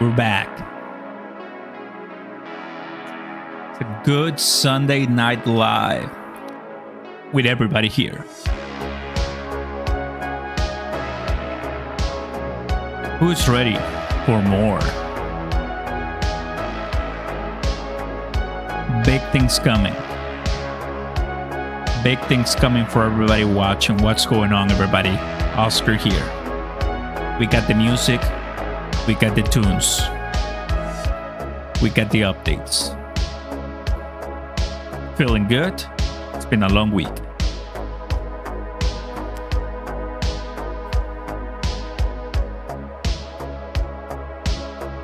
We're back. It's a good Sunday night live with everybody here. Who's ready for more? Big things coming. Big things coming for everybody watching. What's going on, everybody? Oscar here. We got the music. We got the tunes. We got the updates. Feeling good? It's been a long week.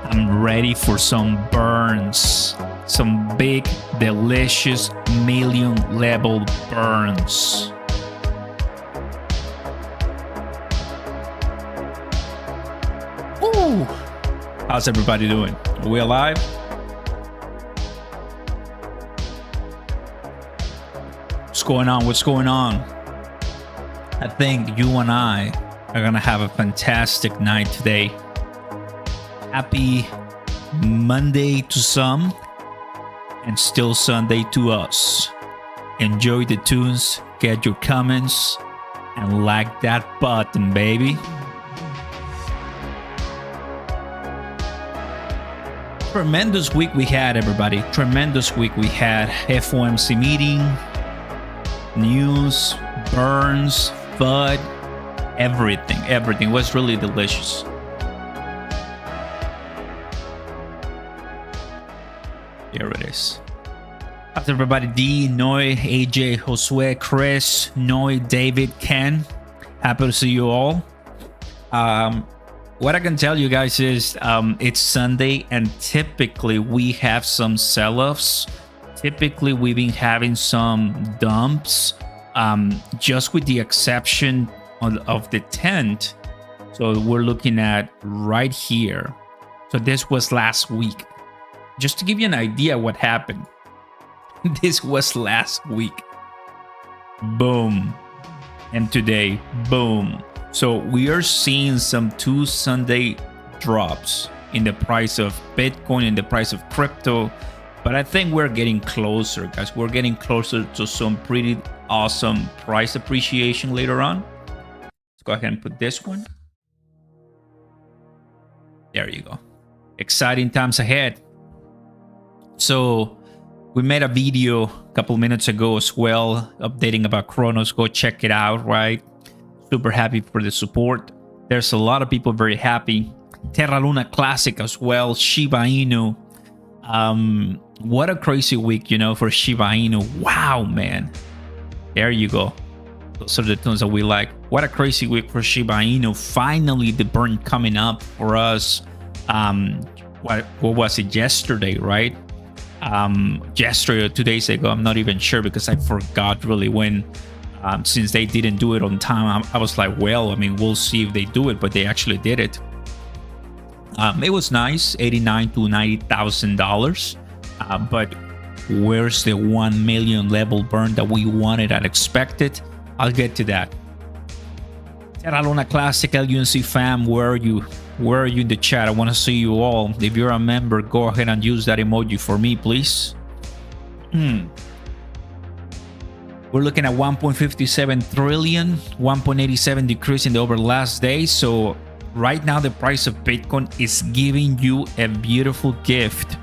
I'm ready for some burns. Some big, delicious million level burns. Ooh. How's everybody doing? Are we alive? What's going on? What's going on? I think you and I are gonna have a fantastic night today. Happy Monday to some and still Sunday to us. Enjoy the tunes, get your comments, and like that button, baby. Tremendous week we had, everybody. Tremendous week we had. FOMC meeting, news, burns, FUD, everything. Everything was really delicious. Here it is. How's everybody? D, Noy, AJ, Josue, Chris, Noy, David, Ken. Happy to see you all. What I can tell you guys is it's Sunday and typically we have some sell-offs. Typically we've been having some dumps, just with the exception of the 10th. So we're looking at right here. So this was last week. Just to give you an idea what happened. This was last week. Boom. And today, boom. So we are seeing some 2 Sunday drops in the price of Bitcoin, in the price of crypto. But I think we're getting closer, guys. We're getting closer to some pretty awesome price appreciation later on. Let's go ahead and put this one. There you go. Exciting times ahead. So we made a video a couple minutes ago as well, updating about Cronos. Go check it out, right? Super happy for the support. There's a lot of people very happy. Terra Luna Classic as well. Shiba Inu. What a crazy week, you know, for Shiba Inu. Wow, man. There you go. Those are the tunes that we like. What a crazy week for Shiba Inu. Finally, the burn coming up for us. What was it? Yesterday, right? Yesterday or 2 days ago, I'm not even sure because I forgot really when. Since they didn't do it on time, I was like, well, I mean, we'll see if they do it, but they actually did it. It was nice, $89,000 to $90,000. But where's the 1 million level burn that we wanted and expected? I'll get to that. Terra Luna Classic, LUNC fam, where are you? Where are you in the chat? I want to see you all. If you're a member, go ahead and use that emoji for me, please. We're looking at 1.57 trillion, 1.87 decrease in the over last day. So right now, the price of Bitcoin is giving you a beautiful gift.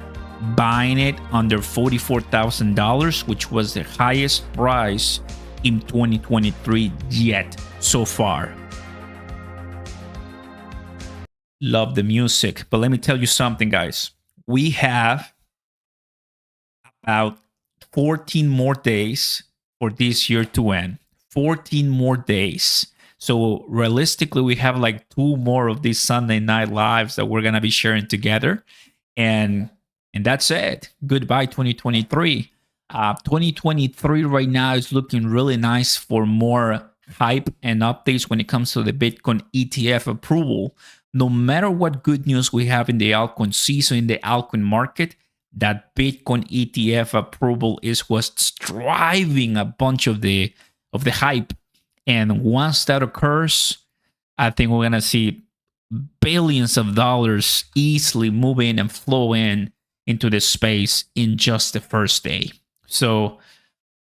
Buying it under $44,000, which was the highest price in 2023 yet so far. Love the music, but let me tell you something, guys. We have about 14 more days for this year to end. 14 more days. So realistically, we have like 2 more of these Sunday night lives that we're gonna be sharing together, and that's it. Goodbye 2023. 2023 right now is looking really nice for more hype and updates when it comes to the Bitcoin ETF approval. No matter what good news we have in the altcoin season, in the altcoin market, that Bitcoin ETF approval is what's driving a bunch of the hype. And once that occurs, I think we're gonna see billions of dollars easily move in and flow in into this space in just the first day. So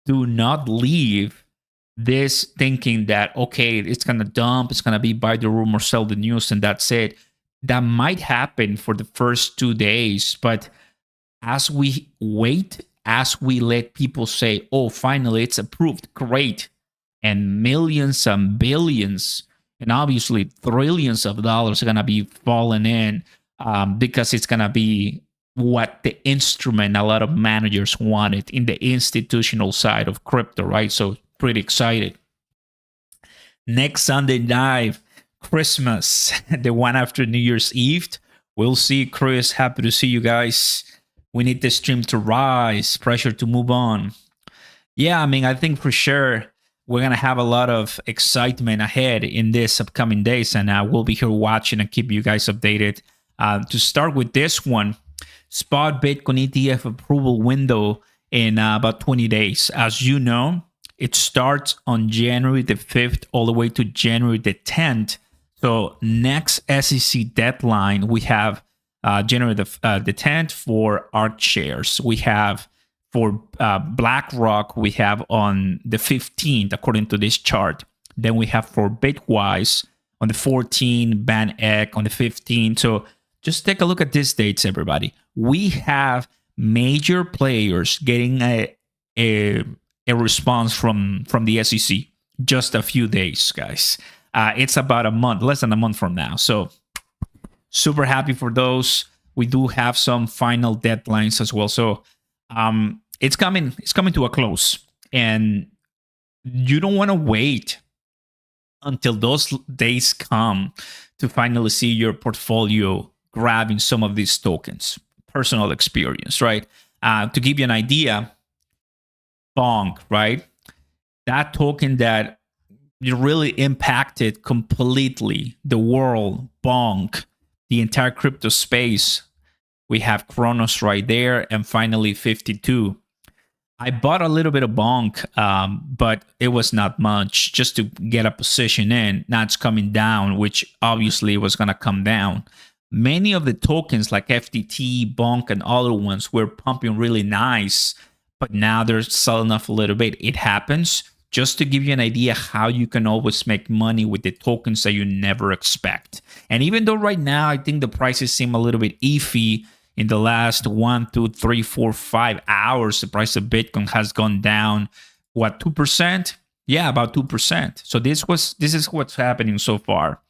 do not leave this thinking that, okay, it's going to dump, it's going to be buy the rumor, sell the news, and that's it. That might happen for the first 2 days, but as we wait, as we let people say, oh, finally it's approved, great, and millions and billions and obviously trillions of dollars are going to be falling in because it's going to be what the instrument a lot of managers wanted in the institutional side of crypto, right? So pretty excited. Next Sunday night, Christmas, the one after New Year's Eve. We'll see. Chris, happy to see you guys. We need the stream to rise, pressure to move on. Yeah, I mean, I think for sure we're going to have a lot of excitement ahead in this upcoming days, and we'll be here watching and keep you guys updated. To start with this one, spot Bitcoin ETF approval window in about 20 days. As you know, it starts on January the 5th all the way to January the 10th. So next SEC deadline, we have January the 10th for ARK shares. We have for BlackRock, we have on the 15th, according to this chart. Then we have for Bitwise on the 14th, BanEck on the 15th. So just take a look at these dates, everybody. We have major players getting a response from the SEC. Just a few days, guys. It's about a month, less than a month from now. So super happy for those. We do have some final deadlines as well. So it's coming to a close, and you don't want to wait until those days come to finally see your portfolio grabbing some of these tokens. Personal experience, right? To give you an idea, Bonk, right? That token that really impacted completely the world, Bonk, the entire crypto space. We have Cronos right there, and finally 52. I bought a little bit of Bonk, but it was not much just to get a position in. Now it's coming down, which obviously was going to come down. Many of the tokens like FTT, Bonk, and other ones were pumping really nice, but now they're selling off a little bit. It happens. Just to give you an idea how you can always make money with the tokens that you never expect. And even though right now I think the prices seem a little bit iffy, in the last 1, 2, 3, 4, 5 hours, the price of Bitcoin has gone down, what, 2%? Yeah, about 2%. So this is what's happening so far.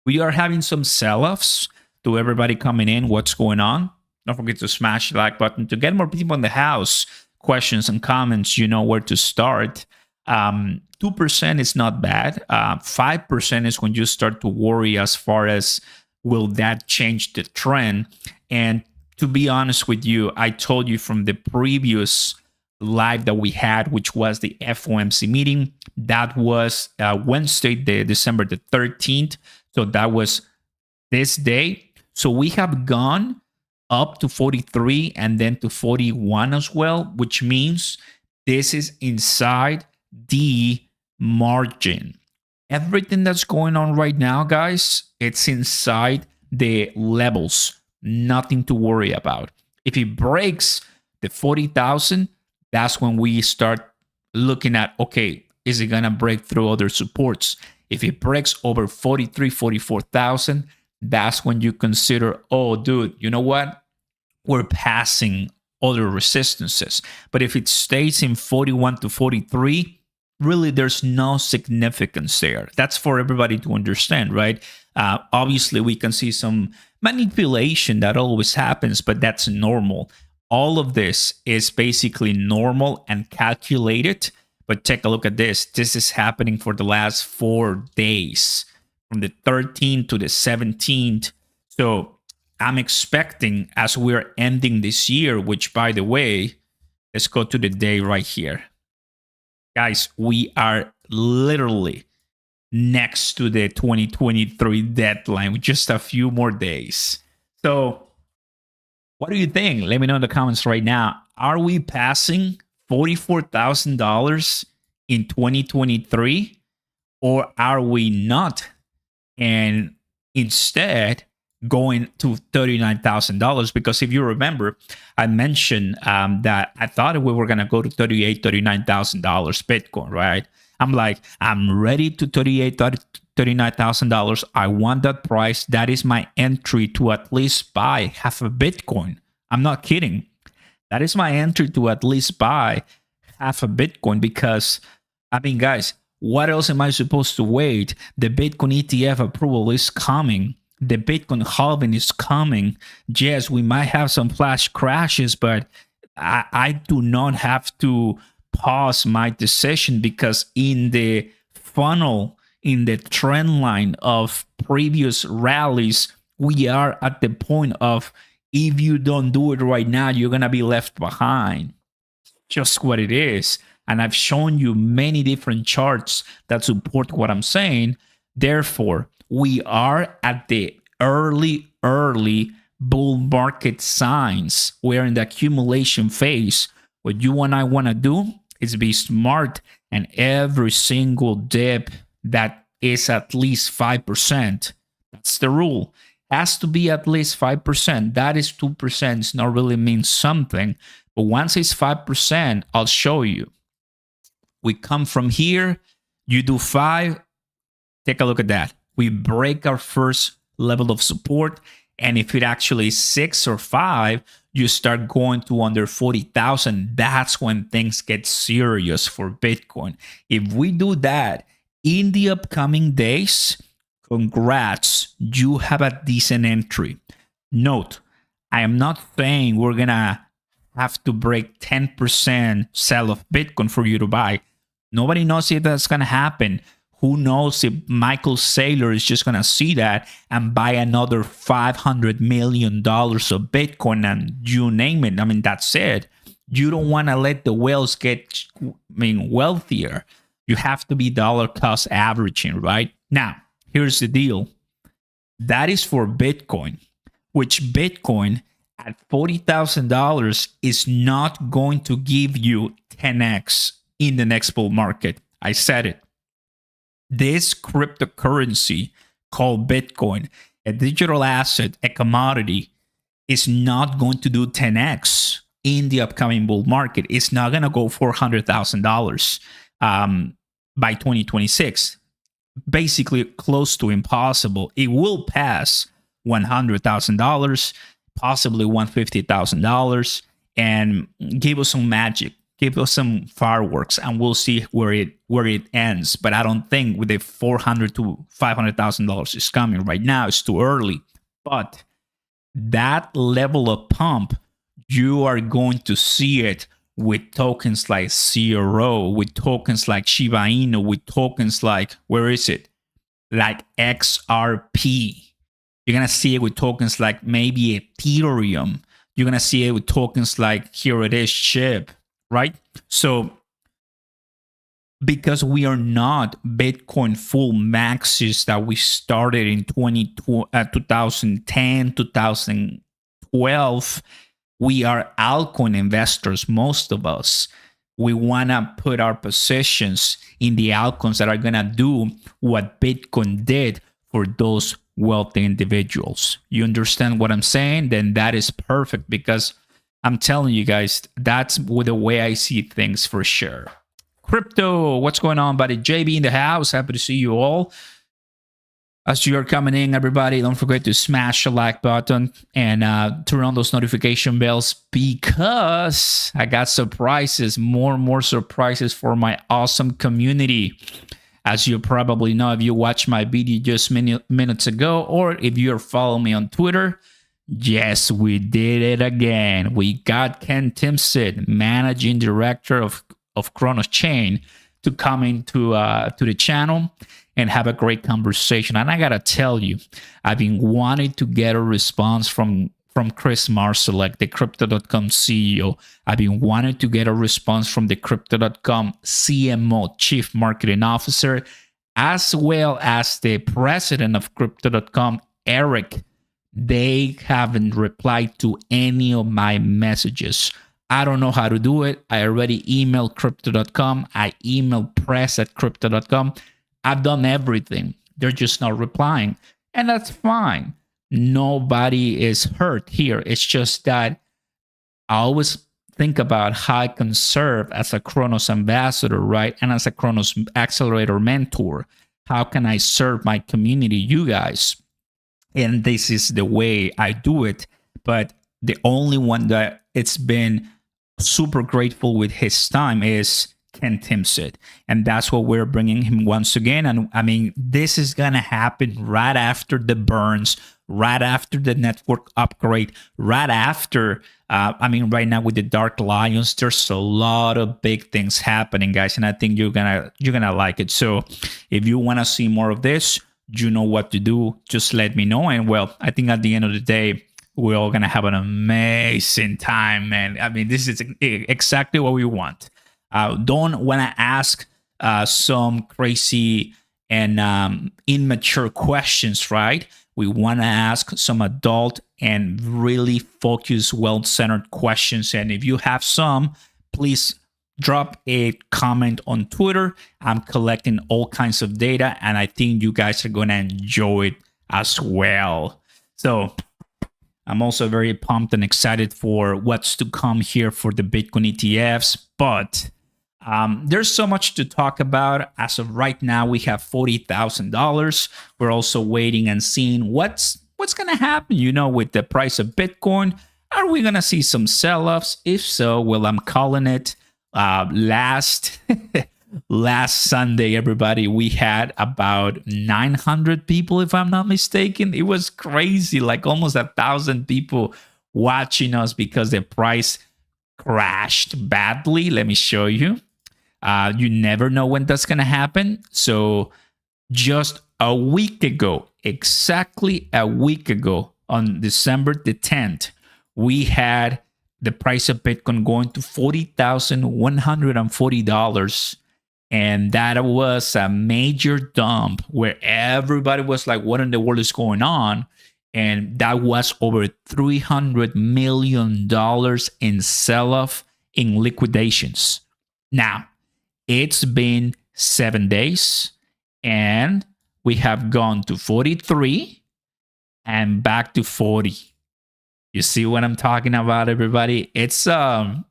We are having some sell-offs. To everybody coming in, what's going on? Don't forget to smash the like button to get more people in the house. Questions and comments, you know where to start. 2% is not bad. 5% is when you start to worry as far as will that change the trend. And to be honest with you, I told you from the previous live that we had, which was the FOMC meeting, that was Wednesday, December the 13th. So that was this day. So we have gone up to 43 and then to 41 as well, which means this is inside the margin. Everything that's going on right now, guys, it's inside the levels. Nothing to worry about. If it breaks the 40,000, that's when we start looking at, okay, is it going to break through other supports? If it breaks over 43, 44,000, that's when you consider, oh, dude, you know what? We're passing other resistances. But if it stays in 41 to 43, really, there's no significance there. That's for everybody to understand, right? Obviously, we can see some manipulation that always happens, but that's normal. All of this is basically normal and calculated. But take a look at this. This is happening for the last 4 days, from the 13th to the 17th. So I'm expecting, as we're ending this year, which, by the way, let's go to the day right here. Guys, we are literally next to the 2023 deadline with just a few more days. So what do you think? Let me know in the comments right now. Are we passing $44,000 in 2023, or are we not? And instead, going to $39,000, because if you remember, I mentioned that I thought we were going to go to $39,000 Bitcoin, right? I'm like, I'm ready to $39,000. I want that price. That is my entry to at least buy half a Bitcoin. I'm not kidding. That is my entry to at least buy half a Bitcoin, because, I mean, guys, what else am I supposed to wait? The Bitcoin ETF approval is coming. The Bitcoin halving is coming. Yes, we might have some flash crashes, but I do not have to pause my decision, because in the funnel, in the trend line of previous rallies, we are at the point of, if you don't do it right now, you're going to be left behind. Just what it is. And I've shown you many different charts that support what I'm saying. Therefore, we are at the early bull market signs. We're in the accumulation phase. What you and I want to do is be smart, and every single dip that is at least 5%, that's the rule, has to be at least 5%. That is 2%. It's not really means something. But once it's 5%, I'll show you. We come from here, you do 5, take a look at that. We break our first level of support, and if it actually is 6 or 5, you start going to under 40,000. That's when things get serious for Bitcoin. If we do that in the upcoming days, congrats, you have a decent entry. Note, I am not saying we're gonna have to break 10% sell of Bitcoin for you to buy. Nobody knows if that's gonna happen. Who knows if Michael Saylor is just gonna see that and buy another $500 million of Bitcoin, and you name it. I mean, that's it. You don't want to let the whales get, wealthier. You have to be dollar cost averaging, right? Now, here's the deal. That is for Bitcoin, which Bitcoin at $40,000 is not going to give you 10x in the next bull market. I said it. This cryptocurrency called Bitcoin, a digital asset, a commodity, is not going to do 10x in the upcoming bull market. It's not going to go $400,000 by 2026. Basically, close to impossible. It will pass $100,000, possibly $150,000, and give us some magic. Give us some fireworks, and we'll see where it ends. But I don't think with the $400,000 to $500,000 is coming right now. It's too early. But that level of pump, you are going to see it with tokens like CRO, with tokens like Shiba Inu, with tokens like, where is it? Like XRP. You're going to see it with tokens like maybe Ethereum. You're going to see it with tokens like, here it is, SHIB. Right? So, because we are not Bitcoin full maxes that we started in 2010, 2012, we are altcoin investors, most of us. We want to put our positions in the altcoins that are going to do what Bitcoin did for those wealthy individuals. You understand what I'm saying? Then that is perfect, because I'm telling you guys, that's the way I see things for sure. Crypto, what's going on, buddy? JB in the house. Happy to see you all. As you are coming in, everybody, don't forget to smash the like button and turn on those notification bells, because I got surprises, more and more surprises for my awesome community. As you probably know, if you watched my video just minutes ago, or if you're following me on Twitter, yes, we did it again. We got Ken Timpson, managing director of Cronos Chain, to come into to the channel and have a great conversation. And I gotta tell you, I've been wanting to get a response from Chris Marsalek, the Crypto.com CEO. I've been wanting to get a response from the Crypto.com CMO, Chief Marketing Officer, as well as the president of Crypto.com, Eric. They haven't replied to any of my messages. I don't know how to do it. I already emailed Crypto.com. I emailed press@Crypto.com. I've done everything. They're just not replying. And that's fine. nobody is hurt here. It's just that I always think about how I can serve as a Cronos ambassador, right? And as a Cronos accelerator mentor. How can I serve my community, you guys? And this is the way I do it. But the only one that it's been super grateful with his time is Ken Timsit. And that's what we're bringing him once again. And I mean, this is going to happen right after the burns, right after the network upgrade, right after, right now with the Dark Lions, there's a lot of big things happening, guys. And I think you're gonna like it. So if you want to see more of this, you know what to do. Just let me know. And well, I think at the end of the day, we're all going to have an amazing time, man. I mean, this is exactly what we want. Don't want to ask some crazy and immature questions, right? We want to ask some adult and really focused, well-centered questions. And if you have some, please drop a comment on Twitter. I'm collecting all kinds of data, and I think you guys are going to enjoy it as well. So I'm also very pumped and excited for what's to come here for the Bitcoin ETFs. But there's so much to talk about. As of right now, we have $40,000. We're also waiting and seeing what's going to happen, with the price of Bitcoin. Are we going to see some sell-offs? If so, well, I'm calling it. Last Sunday, everybody, we had about 900 people, if I'm not mistaken. It was crazy, like almost 1,000 people watching us because the price crashed badly. Let me show you. You never know when that's going to happen. So just a week ago, exactly a week ago, on December the 10th, we had the price of Bitcoin going to $40,140. And that was a major dump where everybody was like, what in the world is going on? And that was over $300 million in sell-off in liquidations. Now, it's been 7 days and we have gone to 43 and back to 40. You see what I'm talking about, everybody? It's been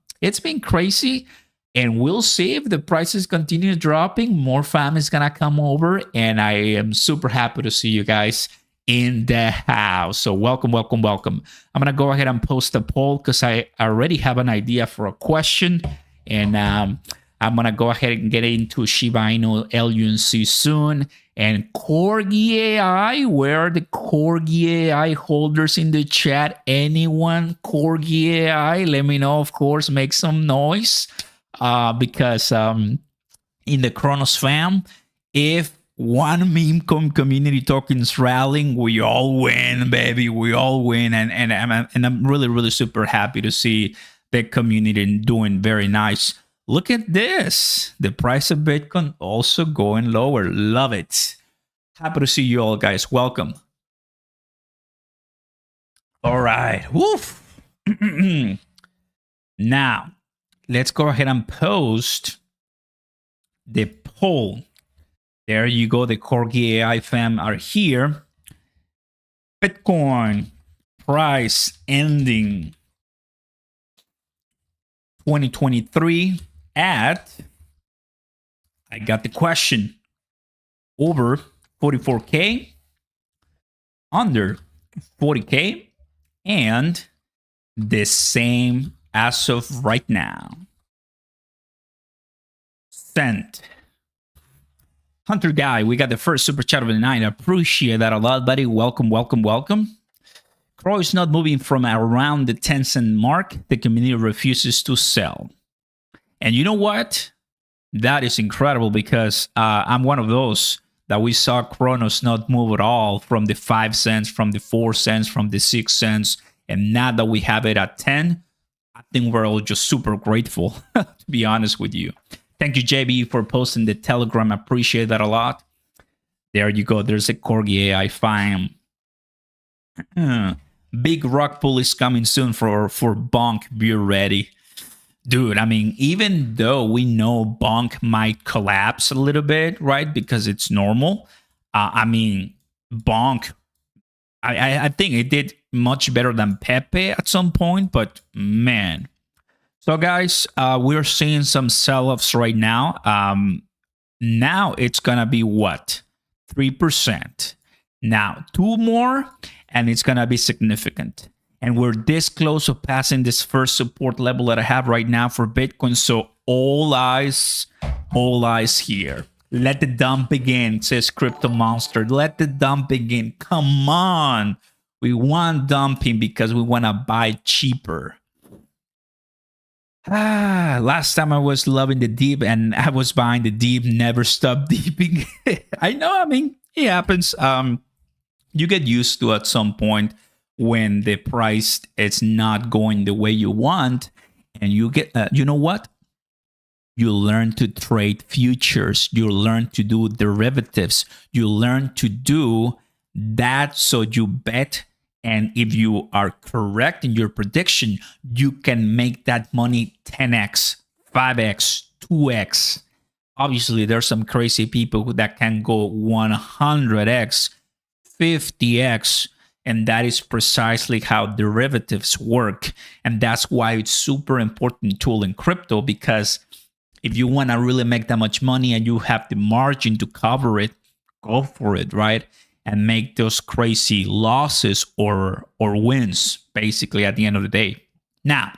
crazy, and we'll see if the prices continue dropping. More fam is gonna come over, and I am super happy to see you guys in the house. So welcome. I'm gonna go ahead and post a poll because I already have an idea for a question, and I'm gonna go ahead and get into Shiba Inu LUNC soon. And Corgi AI, where are the Corgi AI holders in the chat? Anyone Corgi AI? Let me know, of course, make some noise. Because in the Cronos fam, if one meme community token is rallying, we all win, baby. We all win. And I'm really, really super happy to see the community doing very nice. Look at this. The price of Bitcoin also going lower. Love it. Happy to see you all, guys. Welcome. All right. Woof. Now, let's go ahead and post the poll. There you go. The Corgi AI fam are here. Bitcoin price ending 2023 at, I got the question, over 44K, under 40K, and the same as of right now. Sent. Hunter Guy, we got the first super chat of the night. I appreciate that a lot, buddy. Welcome. Crow is not moving from around the 10-cent mark. The community refuses to sell. And you know what? That is incredible because I'm one of those that we saw Cronos not move at all from the 5 cents, from the 4 cents, from the 6 cents. And now that we have it at 10, I think we're all just super grateful, to be honest with you. Thank you, JB, for posting the Telegram. I appreciate that a lot. There you go. There's a Corgi AI fam. Big rock pull is coming soon for Bonk. Be ready. Dude, I mean, even though we know Bonk might collapse a little bit, right? Because it's normal. Bonk, I think it did much better than Pepe at some point, but man. So guys, we're seeing some sell-offs right now. Now it's gonna be what? 3%. Now 2 more, and it's gonna be significant. And we're this close of passing this first support level that I have right now for Bitcoin. So all eyes here. Let the dump begin, says Crypto Monster. Let the dump begin. Come on. We want dumping because we want to buy cheaper. Last time I was loving the deep and I was buying the deep, never stopped deeping. I know, I mean, it happens. You get used to at some point when the price is not going the way you want, and you get, you know what? You learn to trade futures. You learn to do derivatives. You learn to do that. So you bet. And if you are correct in your prediction, you can make that money 10x, 5x, 2x. Obviously, there's some crazy people that can go 100x, 50x. And that is precisely how derivatives work. And that's why it's super important tool in crypto, because if you want to really make that much money and you have the margin to cover it, go for it, right? And make those crazy losses or wins, basically, at the end of the day. Now,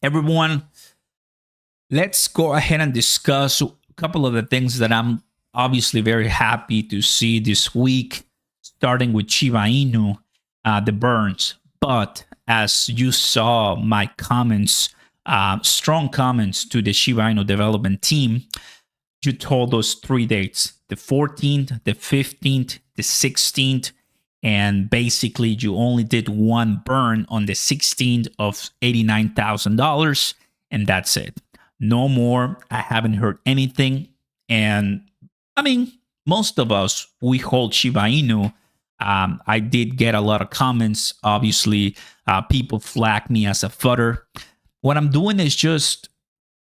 everyone, let's go ahead and discuss a couple of the things that I'm obviously very happy to see this week, starting with Shiba Inu, the burns. But as you saw my comments, strong comments to the Shiba Inu development team, you told us 3 dates, the 14th, the 15th, the 16th, and basically you only did one burn on the 16th of $89,000, and that's it. No more. I haven't heard anything. And I mean, most of us, we hold Shiba Inu. I did get a lot of comments. Obviously, people flag me as a fudder. What I'm doing is just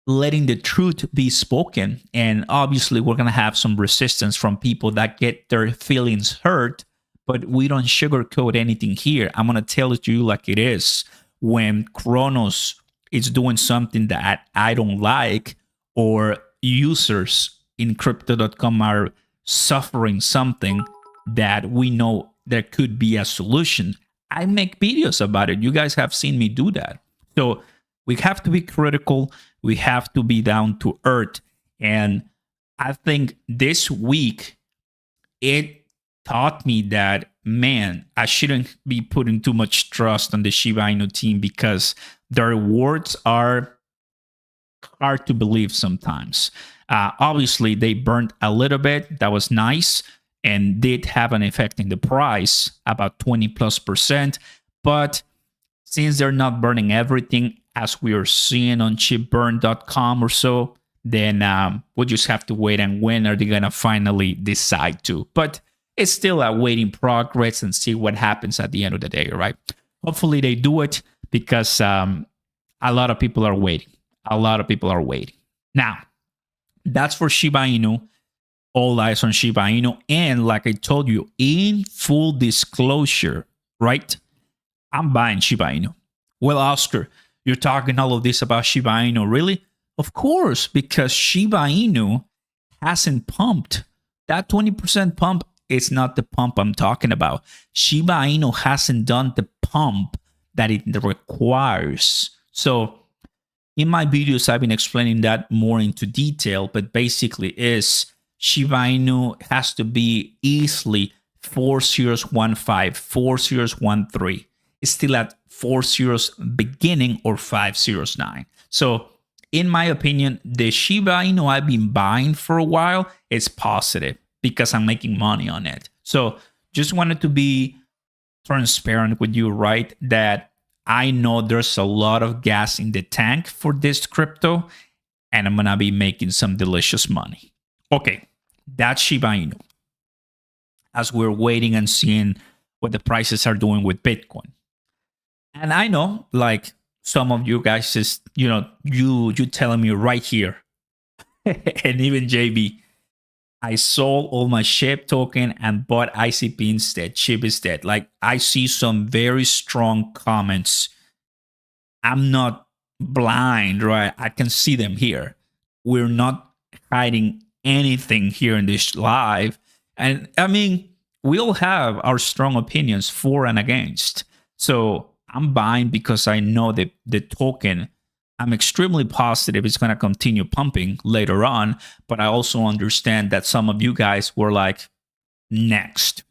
letting the truth be spoken. And obviously, we're going to have some resistance from people that get their feelings hurt, but we don't sugarcoat anything here. I'm going to tell it to you like it is. When Cronos is doing something that I don't like, or users in crypto.com are suffering something that we know there could be a solution, I make videos about it. You guys have seen me do that. So we have to be critical. We have to be down to earth. And I think this week, it taught me that, man, I shouldn't be putting too much trust on the Shiba Inu team, because their words are hard to believe sometimes. Obviously, they burned a little bit. That was nice and did have an effect in the price, about 20+%. But since they're not burning everything, as we are seeing on chipburn.com or so, then we'll just have to wait, and when are they going to finally decide to? But it's still a waiting progress and see what happens at the end of the day, right? Hopefully they do it, because a lot of people are waiting. A lot of people are waiting. Now, that's for Shiba Inu. All eyes on Shiba Inu. And like I told you, in full disclosure, right? I'm buying Shiba Inu. Well, Oscar, you're talking all of this about Shiba Inu, really? Of course, because Shiba Inu hasn't pumped. That 20% pump is not the pump I'm talking about. Shiba Inu hasn't done the pump that it requires. So in my videos, I've been explaining that more into detail, but basically is Shiba Inu has to be easily 4.015, 4.013. It's still at 4.0 beginning or 5.09. So in my opinion, the Shiba Inu I've been buying for a while is positive because I'm making money on it. So just wanted to be transparent with you, right? That I know there's a lot of gas in the tank for this crypto, and I'm going to be making some delicious money. Okay, that's Shiba Inu. As we're waiting and seeing what the prices are doing with Bitcoin. And I know, like, some of you guys is, you telling me right here, and even JB, I sold all my SHIB token and bought ICP instead, SHIB instead. Like, I see some very strong comments. I'm not blind, right? I can see them here. We're not hiding anything here in this live. And I mean, we all have our strong opinions for and against. So I'm buying because I know that the token, I'm extremely positive it's going to continue pumping later on. But I also understand that some of you guys were like, next.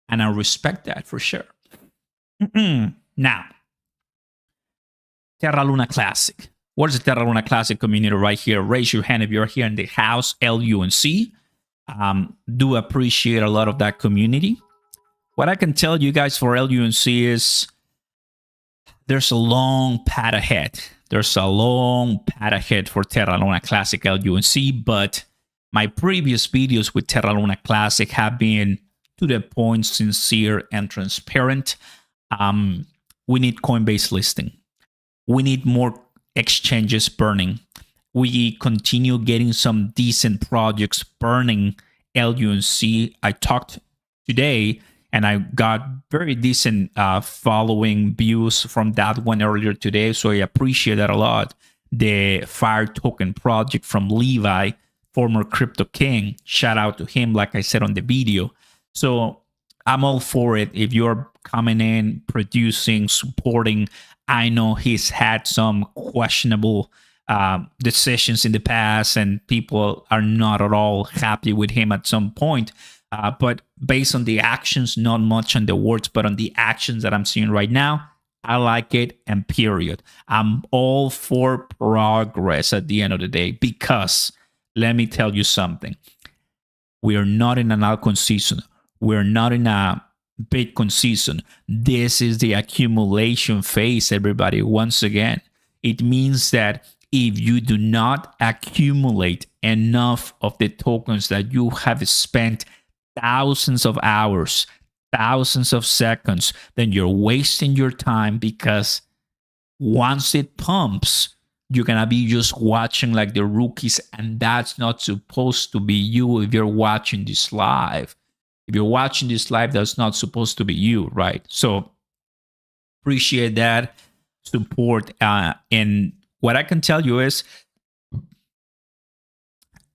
And I respect that for sure. Now, Terra Luna Classic. What is the Terra Luna Classic community right here? Raise your hand if you're here in the house, LUNC. Do appreciate a lot of that community. What I can tell you guys for LUNC is there's a long path ahead. There's a long path ahead for Terra Luna Classic LUNC, but my previous videos with Terra Luna Classic have been to the point, sincere, and transparent. We need Coinbase listing. We need more exchanges burning. We continue getting some decent projects burning LUNC. I talked today and I got very decent following views from that one earlier today. So I appreciate that a lot. The Fire Token project from Levi, former Crypto King. Shout out to him, like I said on the video. So I'm all for it. If you're coming in, producing, supporting, I know he's had some questionable decisions in the past and people are not at all happy with him at some point. But based on the actions, not much on the words, but on the actions that I'm seeing right now, I like it, and period. I'm all for progress at the end of the day, because let me tell you something. We are not in an altcoin season. We're not in a Bitcoin season. This is the accumulation phase, everybody. Once again, it means that if you do not accumulate enough of the tokens that you have spent thousands of hours, thousands of seconds, then you're wasting your time, because once it pumps, you're gonna be just watching like the rookies, and that's not supposed to be you if you're watching this live. If you're watching this live, that's not supposed to be you, right? So appreciate that support. And what I can tell you is,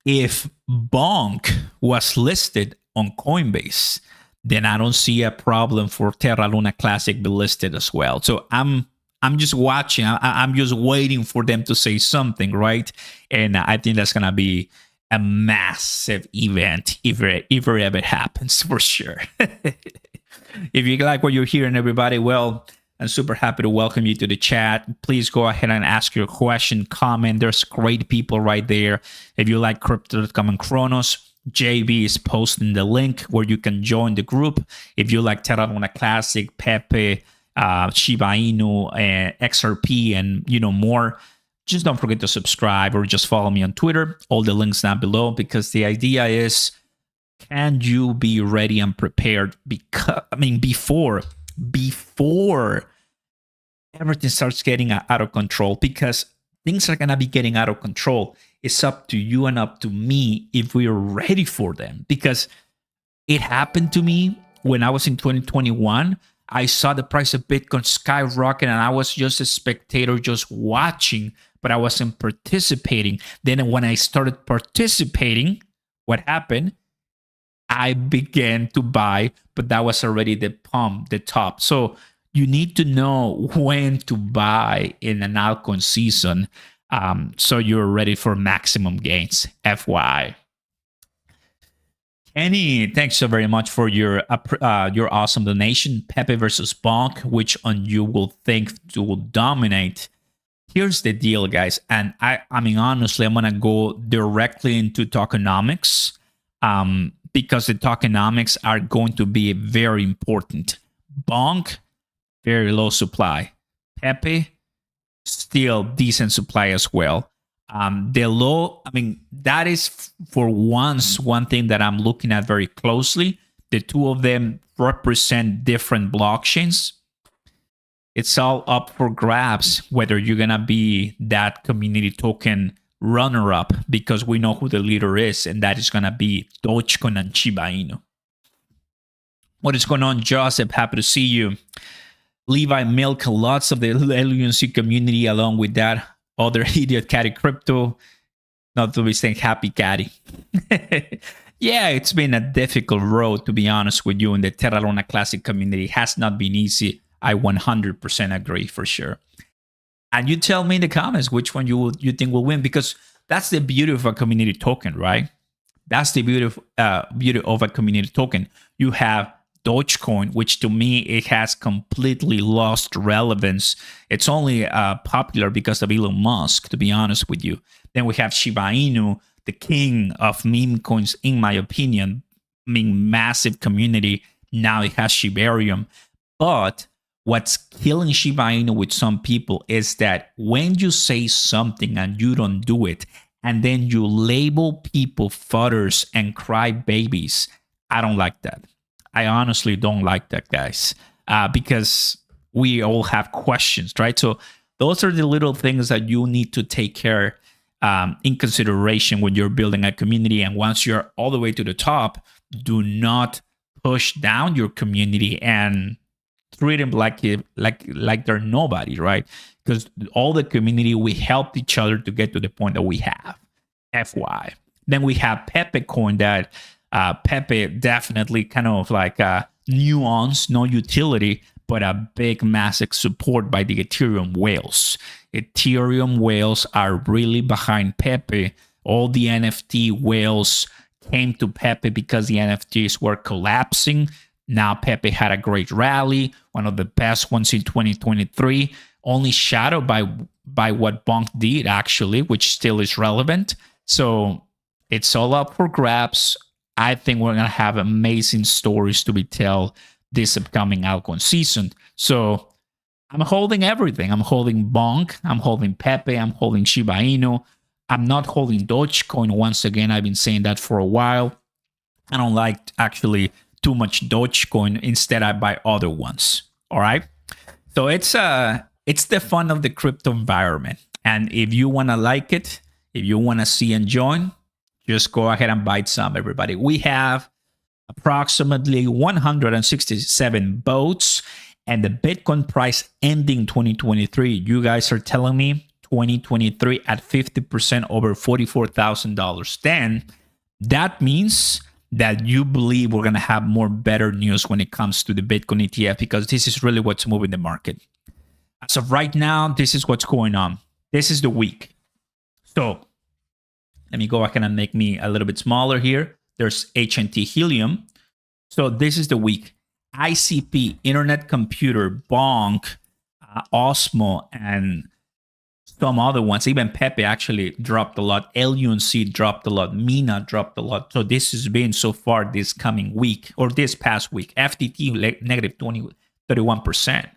if Bonk was listed on Coinbase, then I don't see a problem for Terra Luna Classic be listed as well. So I'm just watching. I'm just waiting for them to say something, right? And I think that's gonna be a massive event if it ever happens, for sure. If you like what you're hearing, everybody, well, I'm super happy to welcome you to the chat. Please go ahead and ask your question, comment. There's great people right there. If you like Crypto.com and Cronos, JB is posting the link where you can join the group. If you like Terra Luna Classic, Pepe, Shiba Inu, XRP, and more, just don't forget to subscribe or just follow me on Twitter. All the links down below, because the idea is, can you be ready and prepared? Because before everything starts getting out of control, because things are gonna be getting out of control. It's up to you and up to me if we are ready for them. Because it happened to me when I was in 2021. I saw the price of Bitcoin skyrocket, and I was just a spectator, just watching, but I wasn't participating. Then when I started participating, what happened? I began to buy, but that was already the top. So you need to know when to buy in an altcoin season, so you're ready for maximum gains. FYI. Kenny, thanks so very much for your awesome donation. Pepe versus Bonk, which on you will think will dominate? Here's the deal, guys. And I mean, honestly, I'm going to go directly into tokenomics, because the tokenomics are going to be very important. Bonk, very low supply. Pepe, still decent supply as well. The low, that is for once one thing that I'm looking at very closely. The two of them represent different blockchains. It's all up for grabs whether you're gonna be that community token runner-up because we know who the leader is, and that is going to be Dogecoin and Shiba Inu. What is going on, Joseph? Happy to see you. Levi Milk, lots of the LUNC community, along with that other idiot Caddy Crypto. Not to be saying happy Caddy. Yeah, it's been a difficult road, to be honest with you, in the Terra Luna Classic community. It has not been easy. I 100% agree for sure. And you tell me in the comments which one you think will win, because that's the beauty of a community token, right? That's the beauty of a community token. You have Dogecoin, which to me, it has completely lost relevance. It's only popular because of Elon Musk, to be honest with you. Then we have Shiba Inu, the king of meme coins, in my opinion. I mean, massive community. Now it has Shibarium. But what's killing Shiba Inu with some people is that when you say something and you don't do it, and then you label people fudders and crybabies, I don't like that. I honestly don't like that, guys, because we all have questions, right? So those are the little things that you need to take care in consideration when you're building a community. And once you're all the way to the top, do not push down your community and treat them like they're nobody, right? Because all the community, we helped each other to get to the point that we have. FY. Then we have Pepe Coin that Pepe definitely kind of like a nuance, no utility, but a big, massive support by the Ethereum whales. Ethereum whales are really behind Pepe. All the NFT whales came to Pepe because the NFTs were collapsing. Now Pepe had a great rally, one of the best ones in 2023, only shadowed by what Bonk did, actually, which still is relevant. So it's all up for grabs. I think we're going to have amazing stories to be told this upcoming altcoin season. So I'm holding everything. I'm holding Bonk. I'm holding Pepe. I'm holding Shiba Inu. I'm not holding Dogecoin. Once again, I've been saying that for a while. I don't like actually too much Dogecoin. Instead, I buy other ones. All right. So it's the fun of the crypto environment. And if you want to like it, if you want to see and join, just go ahead and buy some, everybody. We have approximately 167 votes, and the Bitcoin price ending 2023. You guys are telling me 2023 at 50% over $44,000. Then that means that you believe we're going to have more better news when it comes to the Bitcoin ETF, because this is really what's moving the market. As of right now, this is what's going on. This is the week. So let me go back and make me a little bit smaller here. There's HNT Helium. So this is the week. ICP, Internet Computer, Bonk, Osmo, and some other ones. Even Pepe actually dropped a lot. LUNC dropped a lot. Mina dropped a lot. So this has been so far this coming week, or this past week. FTT negative 31%.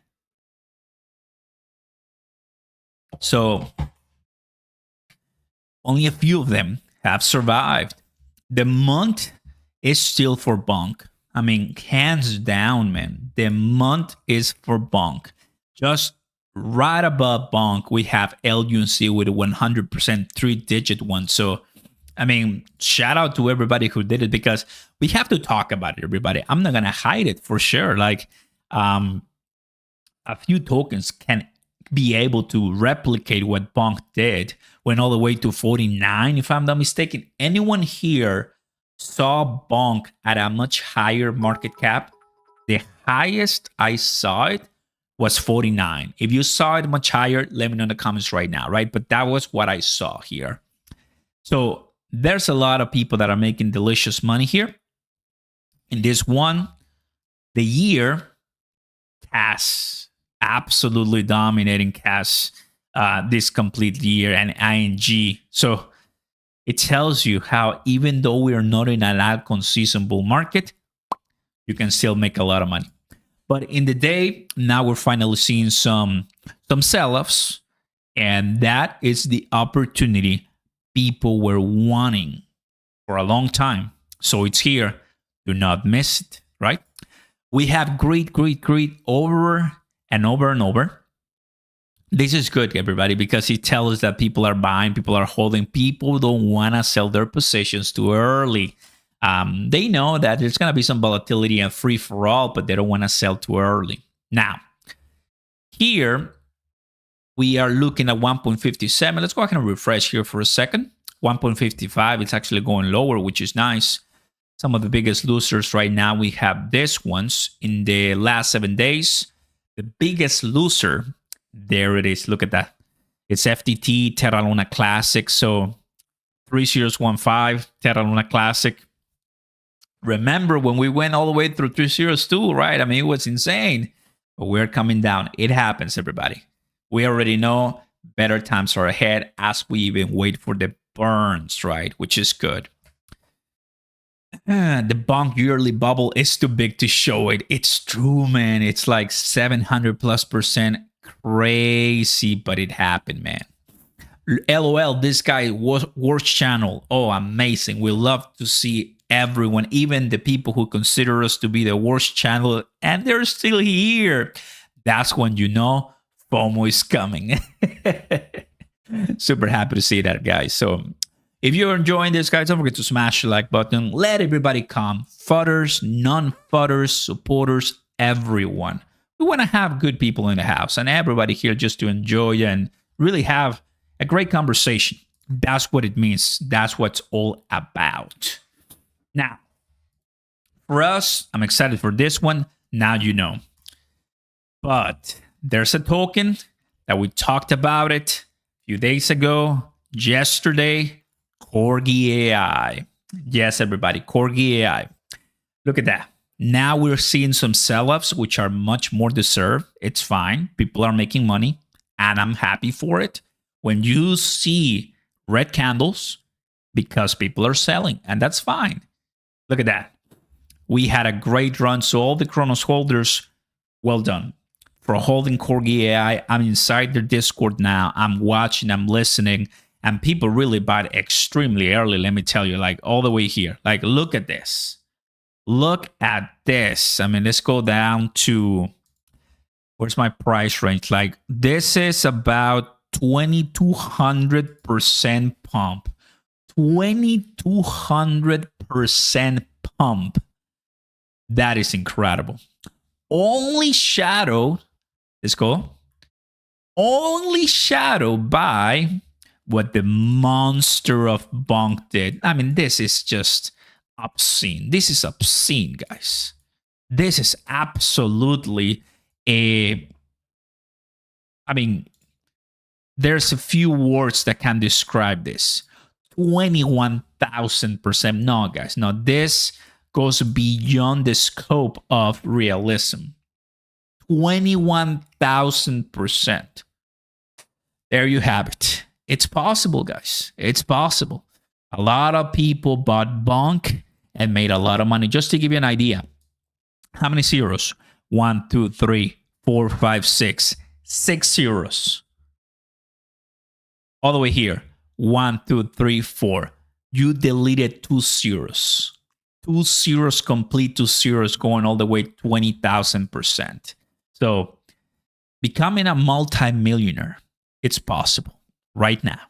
So only a few of them have survived. The month is still for Bonk. I mean, hands down, man. The month is for Bonk. Just right above Bonk, we have LUNC with a 100% three-digit one. So, I mean, shout out to everybody who did it, because we have to talk about it, everybody. I'm not going to hide it for sure. Like, a few tokens can be able to replicate what Bonk did, went all the way to 49, if I'm not mistaken. Anyone here saw Bonk at a much higher market cap? The highest I saw it was 49. If you saw it much higher, let me know in the comments right now, right? But that was what I saw here. So there's a lot of people that are making delicious money here. In this one, the year, cash, absolutely dominating cash this complete year, and ING. So it tells you how, even though we are not in an altcoin season bull market, you can still make a lot of money. But in the day, now we're finally seeing some sell-offs, and that is the opportunity people were wanting for a long time. So it's here. Do not miss it, right? We have greed over and over and over. This is good, everybody, because it tells us that people are buying, people are holding, people don't want to sell their positions too early. They know that there's going to be some volatility and free for all, but they don't want to sell too early. Now, here we are looking at 1.57. Let's go ahead and refresh here for a second. 1.55, it's actually going lower, which is nice. Some of the biggest losers right now, we have these ones in the last 7 days. The biggest loser, there it is. Look at that. It's FTT, Terra Luna Classic. So 3015, Terra Luna Classic. Remember when we went all the way through 302, right? I mean, it was insane. But we're coming down. It happens, everybody. We already know better times are ahead as we even wait for the burns, right? Which is good. The bonk yearly bubble is too big to show it. It's true, man. It's like 700+%. Crazy, but it happened, man. LOL, this guy was worst channel. Oh, amazing. We love to see everyone, even the people who consider us to be the worst channel, and they're still here. That's when you know FOMO is coming. Super happy to see that, guys. So if you're enjoying this, guys, don't forget to smash the like button. Let everybody come. Fudders, non-fudders, supporters, everyone. We want to have good people in the house and everybody here just to enjoy and really have a great conversation. That's what it means. That's what it's all about. Now, for us, I'm excited for this one. Now you know. But there's a token that we talked about it a few days ago, yesterday, Corgi AI. Yes, everybody, Corgi AI. Look at that. Now we're seeing some sell-offs, which are much more deserved. It's fine. People are making money, and I'm happy for it. When you see red candles, because people are selling, and that's fine. Look at that. We had a great run, so all the Cronos holders, well done. For holding Corgi AI, I'm inside their Discord now. I'm watching, I'm listening, and people really bought extremely early, let me tell you, like all the way here. Like, look at this. Look at this. I mean, let's go down to, where's my price range? Like, this is about 2,200% pump. 2,200% pump. That is incredible. Only shadowed, let's go. Only shadowed by what the monster of Bonk did. I mean, this is just obscene. This is obscene, guys. This is absolutely a... I mean, there's a few words that can describe this. 21,000%. No, guys, no. This goes beyond the scope of realism. 21,000%. There you have it. It's possible, guys. It's possible. A lot of people bought Bonk and made a lot of money. Just to give you an idea, how many zeros? 1, 2, 3, 4, 5, 6. 6 zeros. All the way here. 1, 2, 3, 4. You deleted 2 zeros. 2 zeros complete, 2 zeros going all the way 20,000%. So becoming a multimillionaire, it's possible right now.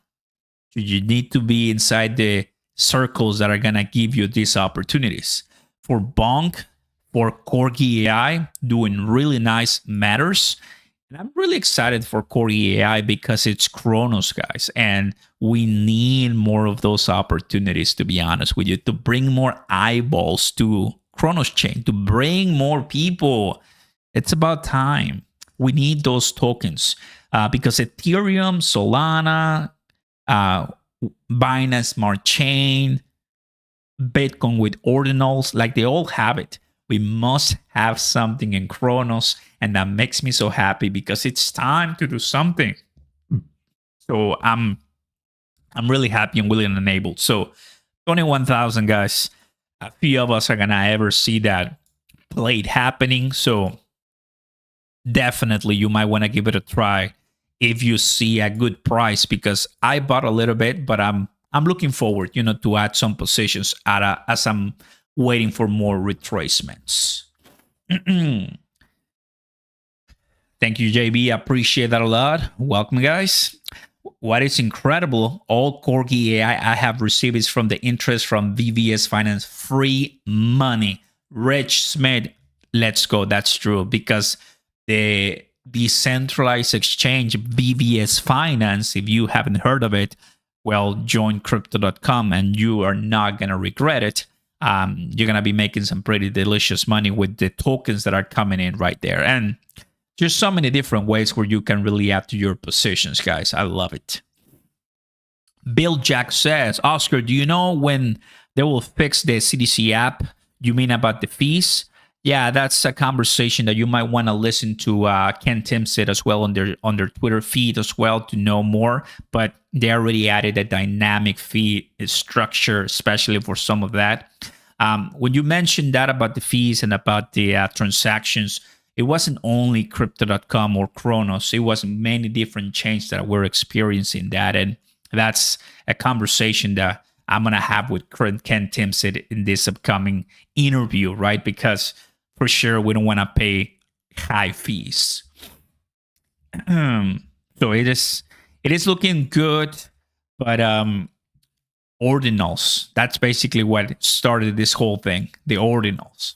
You need to be inside the circles that are going to give you these opportunities. For Bonk, for Corgi AI, doing really nice matters. And I'm really excited for Corgi AI because it's Cronos, guys. And we need more of those opportunities, to be honest with you, to bring more eyeballs to Cronos chain, to bring more people. It's about time. We need those tokens because Ethereum, Solana, Binance Smart Chain, Bitcoin with ordinals, like they all have it. We must have something in Cronos, and that makes me so happy because it's time to do something. So I'm really happy and willing and able. So 21,000, guys. A few of us are gonna ever see that plate happening. So definitely you might want to give it a try if you see a good price, because I bought a little bit, but I'm looking forward, to add some positions as I'm waiting for more retracements. Thank you, JB. I appreciate that a lot. Welcome, guys. What is incredible, all Corgi AI I have received is from the interest from VVS Finance. Free money. Rich Smith, let's go. That's true, because the decentralized exchange VVS Finance, if you haven't heard of it, well, join crypto.com and you are not going to regret it. You're going to be making some pretty delicious money with the tokens that are coming in right there. And there's so many different ways where you can really add to your positions, guys. I love it. Bill Jack says, Oscar, do you know when they will fix the CDC app? You mean about the fees? Yeah, that's a conversation that you might want to listen to Ken Timsit as well on their Twitter feed as well to know more. But they already added a dynamic fee structure, especially for some of that. When you mentioned that about the fees and about the transactions, it wasn't only crypto.com or Cronos. It was many different chains that were experiencing that. And that's a conversation that I'm going to have with Ken Timsit in this upcoming interview, right? Because for sure, we don't want to pay high fees. So it is looking good, but ordinals. That's basically what started this whole thing. The ordinals.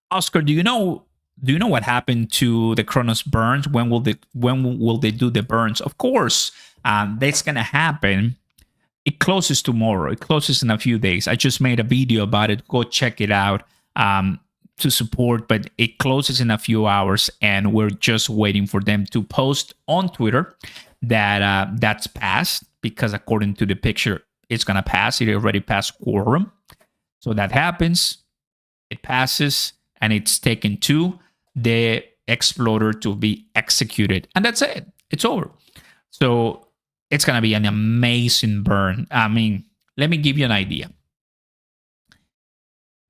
Oscar, do you know what happened to the Cronos burns? When will they do the burns? Of course, that's gonna happen. It closes tomorrow. It closes in a few days. I just made a video about it. Go check it out to support. But it closes in a few hours, and we're just waiting for them to post on Twitter that that's passed, because according to the picture, it's gonna pass. It already passed quorum. So that happens. It passes, and it's taken to the exploder to be executed. And that's it. It's over. So it's going to be an amazing burn. I mean, let me give you an idea.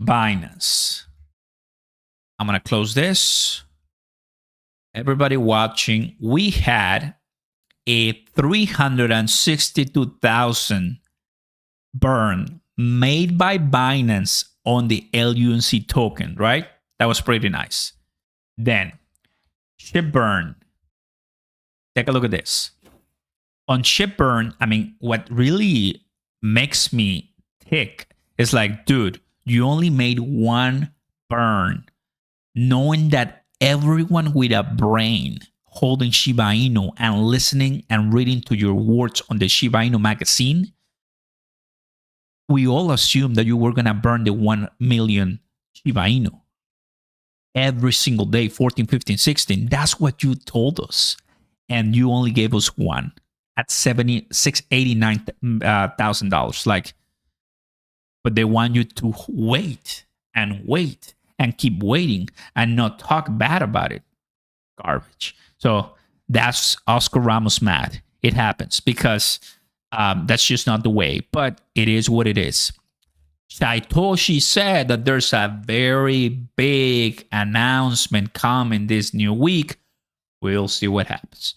Binance. I'm going to close this. Everybody watching, we had a 362,000 burn made by Binance on the LUNC token, right? That was pretty nice. Then, ship burn. Take a look at this. On ship burn, I mean, what really makes me tick is like, dude, you only made one burn, knowing that everyone with a brain holding Shiba Inu and listening and reading to your words on the Shiba Inu magazine, we all assumed that you were going to burn the 1 million Shiba Inu every single day, 14, 15, 16. That's what you told us. And you only gave us one at $89,000. Like, but they want you to wait and keep waiting and not talk bad about it. Garbage. So that's Oscar Ramos mad. It happens because that's just not the way, but it is what it is. Saitoshi said that there's a very big announcement coming this new week. We'll see what happens.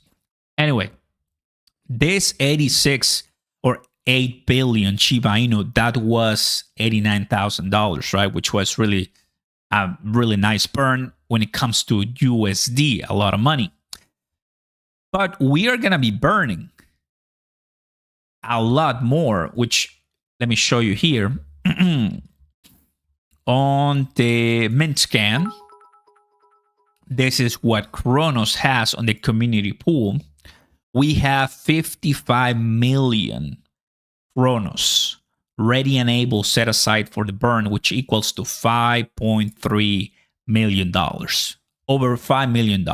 Anyway, this 86 or 8 billion Shiba Inu, that was $89,000, right? Which was really a really nice burn when it comes to USD, a lot of money. But we are going to be burning a lot more, which let me show you here. On the mint scan, this is what Cronos has on the community pool. We have 55 million Cronos ready and able set aside for the burn, which equals to $5.3 million. Over $5 million.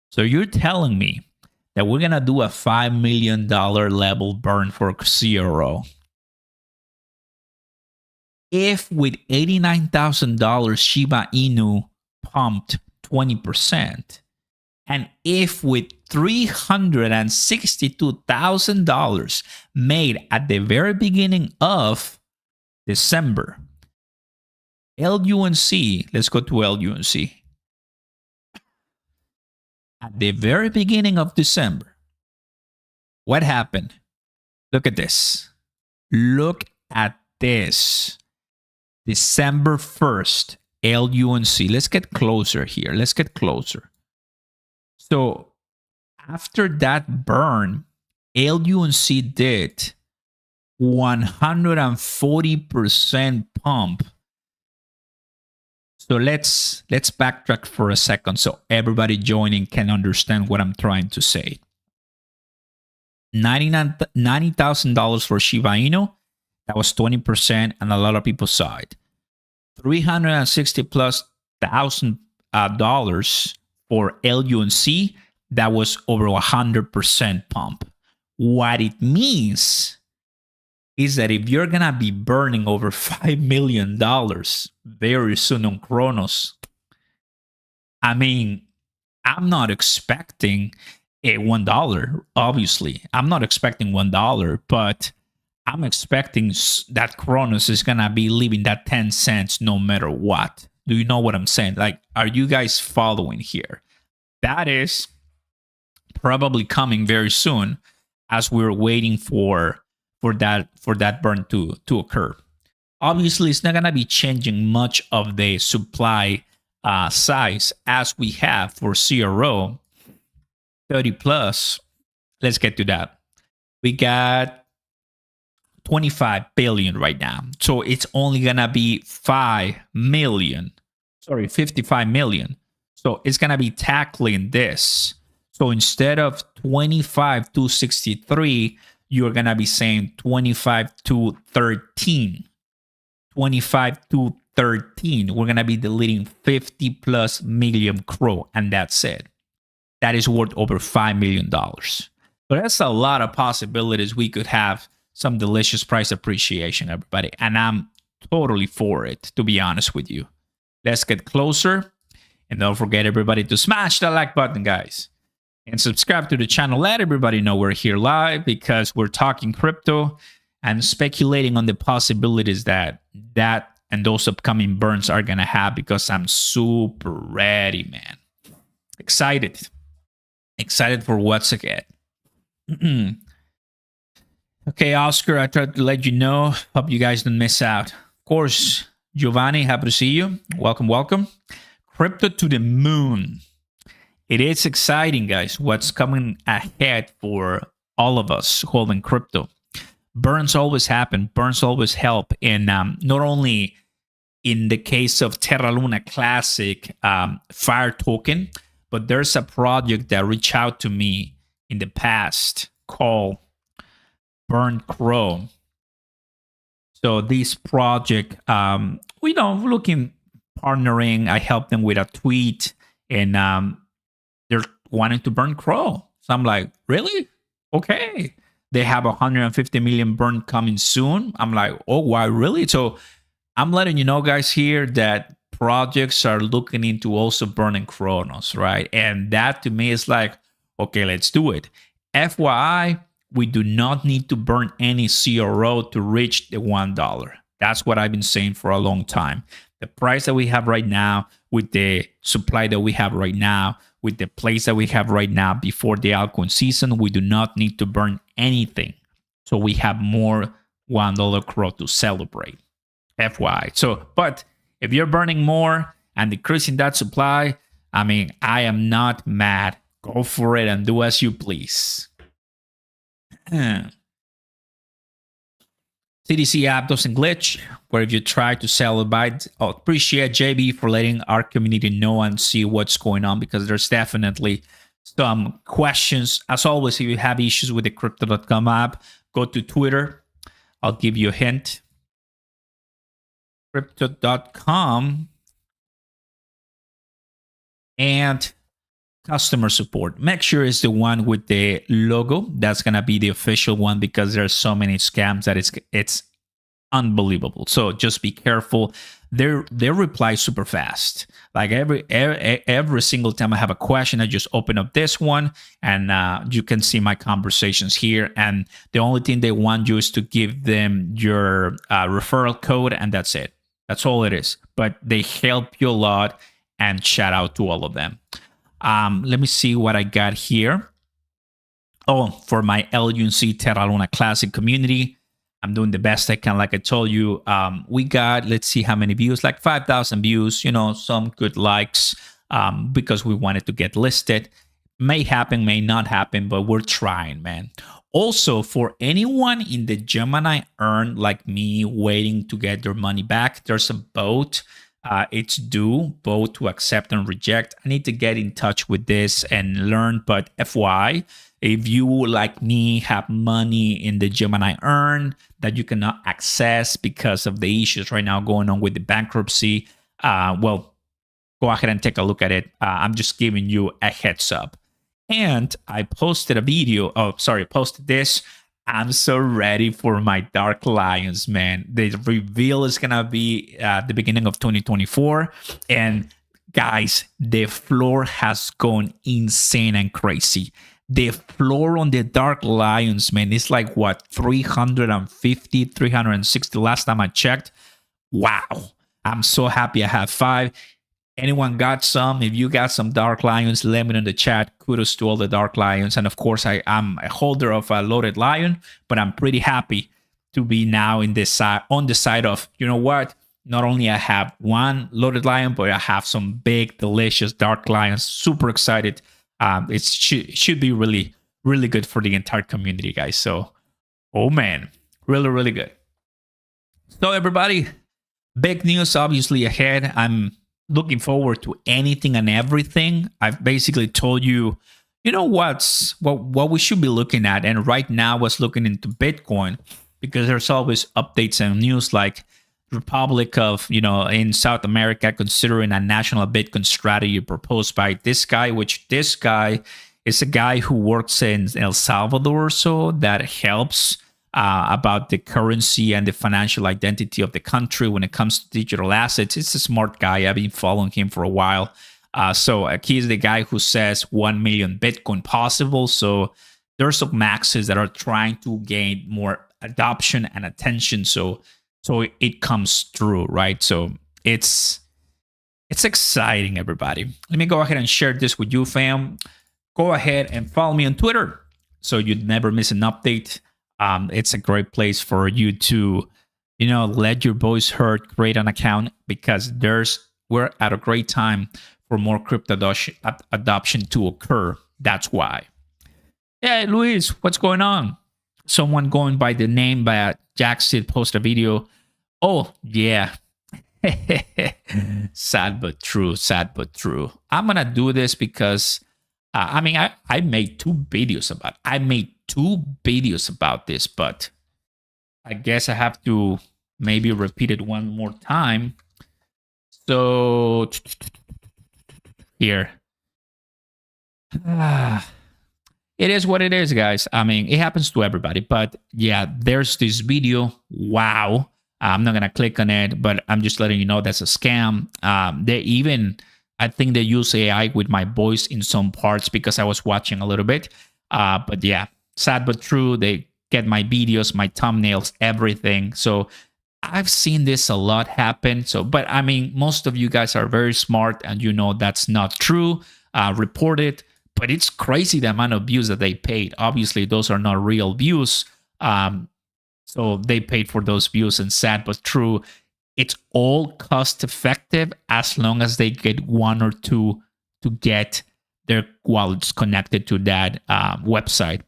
So you're telling me that we're going to do a $5 million level burn for CRO. If with $89,000 Shiba Inu pumped 20%, and if with $362,000 made at the very beginning of December, LUNC, let's go to LUNC. At the very beginning of December, what happened? Look at this. Look at this. December 1st, LUNC. Let's get closer here. Let's get closer. So after that burn, LUNC did 140% pump. So let's backtrack for a second so everybody joining can understand what I'm trying to say. $90,000 for Shiba Inu, that was 20%, and a lot of people saw it. $360,000+ for LUNC, that was over 100% pump. What it means is that if you're gonna be burning over $5 million very soon on Cronos, I mean, I'm not expecting a $1, obviously. I'm not expecting $1, but I'm expecting that Cronos is gonna be leaving that 10 cents no matter what. Do you know what I'm saying? Like, are you guys following here? That is probably coming very soon as we're waiting for that burn to occur. Obviously, it's not gonna be changing much of the supply size as we have for CRO 30 plus. Let's get to that. We got 25 billion right now, so it's only gonna be 55 million. So it's gonna be tackling this. So instead of 25,263, you're gonna be saying 25,213. 25,213. We're gonna be deleting 50+ million CRO, and that's it. That is worth over $5 million. So that's a lot of possibilities. We could have some delicious price appreciation, everybody, and I'm totally for it, to be honest with you. Let's get closer, and don't forget, everybody, to smash the like button, guys, and subscribe to the channel. Let everybody know we're here live, because we're talking crypto and speculating on the possibilities that and those upcoming burns are gonna have, because I'm super ready, man. Excited for what's ahead. Okay, Oscar, I tried to let you know. Hope you guys don't miss out. Of course, Giovanni, happy to see you. Welcome. Crypto to the moon. It is exciting, guys, what's coming ahead for all of us holding crypto. Burns always happen. Burns always help. And not only in the case of Terra Luna Classic Fire token, but there's a project that reached out to me in the past called Burn Crow. So this project, looking, partnering. I helped them with a tweet, and they're wanting to burn Crow. So I'm like, really? Okay. They have 150 million burn coming soon. I'm like, oh, why, really? So I'm letting you know, guys, here that projects are looking into also burning Cronos, right? And that to me is like, okay, let's do it. FYI, we do not need to burn any CRO to reach the $1. That's what I've been saying for a long time. The price that we have right now, with the supply that we have right now, with the place that we have right now before the altcoin season, we do not need to burn anything. So we have more $1 CRO to celebrate. FYI. So, but if you're burning more and decreasing that supply, I mean, I am not mad. Go for it and do as you please. CDC app doesn't glitch, where if you try to sell a buy. I appreciate JB for letting our community know and see what's going on, because there's definitely some questions. As always, if you have issues with the crypto.com app, go to Twitter. I'll give you a hint. Crypto.com and customer support. Make sure it's the one with the logo. That's gonna be the official one, because there's so many scams that it's unbelievable. So just be careful. Their reply super fast. Like every single time I have a question, I just open up this one, and you can see my conversations here. And the only thing they want you is to give them your referral code, and that's it. That's all it is. But they help you a lot, and shout out to all of them. Let me see what I got here. Oh, for my LUNC Terra Luna Classic community, I'm doing the best I can. Like I told you, we got, let's see how many views, like 5,000 views, some good likes, because we wanted to get listed. May happen, may not happen, but we're trying, man. Also, for anyone in the Gemini earn like me waiting to get their money back, there's a vote. It's due, vote to accept and reject. I need to get in touch with this and learn, but FYI, if you, like me, have money in the Gemini earn that you cannot access because of the issues right now going on with the bankruptcy, well, go ahead and take a look at it. I'm just giving you a heads up. And I posted a video. Posted this. I'm so ready for my Dark Lions, man. The reveal is going to be at the beginning of 2024. And guys, the floor has gone insane and crazy. The floor on the Dark Lions, man, is like what, 350, 360 last time I checked. Wow. I'm so happy I have 5. Anyone got some? If you got some Dark Lions, let me know in the chat. Kudos to all the Dark Lions. And of course, I'm a holder of a loaded lion, but I'm pretty happy to be now in this side, on the side of, you know what? Not only I have one loaded lion, but I have some big, delicious Dark Lions. Super excited. It should be really, really good for the entire community, guys. So, oh man, really, really good. So everybody, big news obviously ahead. I'm looking forward to anything and everything. I've basically told you, you know what we should be looking at. And right now I was looking into Bitcoin because there's always updates and news like Republic of, in South America considering a national Bitcoin strategy proposed by this guy, which this guy is a guy who works in El Salvador, so that helps about the currency and the financial identity of the country when it comes to digital assets. It's a smart guy. I've been following him for a while. So he's the guy who says 1 million Bitcoin possible. So there's some maxes that are trying to gain more adoption and attention. So it comes through, right? So it's exciting, everybody. Let me go ahead and share this with you, fam. Go ahead and follow me on Twitter so you'd never miss an update. It's a great place for you to, let your voice heard, create an account, because we're at a great time for more crypto adoption to occur. That's why. Hey, Luis, what's going on? Someone going by the name by Jackson posted a video. Oh, yeah. Sad but true. I'm going to do this because, I made 2 videos about this, but I guess I have to maybe repeat it one more time. So here. It is what it is, guys. It happens to everybody, but yeah, there's this video. Wow. I'm not going to click on it, but I'm just letting you know that's a scam. I think they use AI with my voice in some parts because I was watching a little bit. But yeah, sad but true. They get my videos, my thumbnails, everything. So I've seen this a lot happen. But most of you guys are very smart and that's not true. Report it. But it's crazy the amount of views that they paid. Obviously, those are not real views. So they paid for those views, and sad but true. It's all cost effective as long as they get 1 or 2 to get their wallets connected to that website.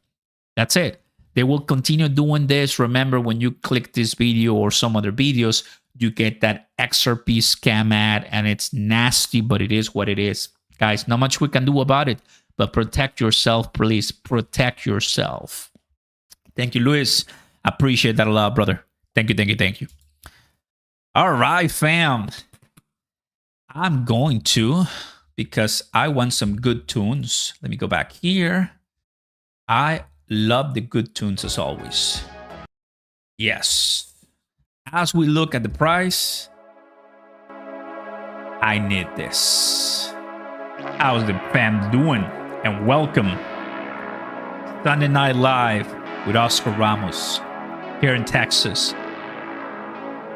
That's it. They will continue doing this. Remember, when you click this video or some other videos, you get that XRP scam ad, and it's nasty, but it is what it is. Guys, not much we can do about it, but protect yourself, please. Protect yourself. Thank you, Luis. Appreciate that a lot, brother. Thank you. All right, fam. I'm going to, because I want some good tunes. Let me go back here. I love the good tunes as always. Yes. As we look at the price, I need this. How's the fam doing? And welcome. Sunday Night Live with Oscar Ramos here in Texas.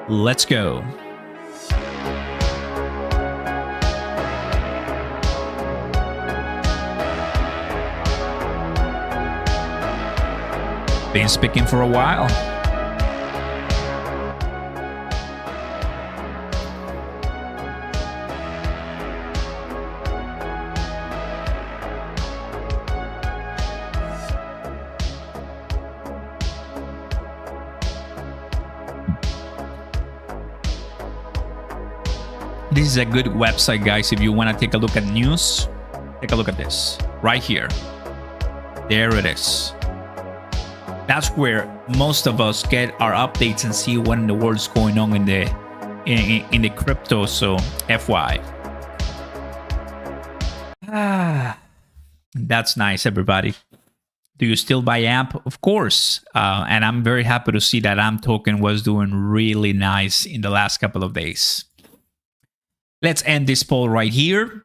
Let's go. Been speaking for a while. This is a good website, guys. If you want to take a look at news, take a look at this right here. There it is. That's where most of us get our updates and see what in the world's going on in the crypto. So FY. That's nice, everybody. Do you still buy AMP? Of course. And I'm very happy to see that AMP token was doing really nice in the last couple of days. Let's end this poll right here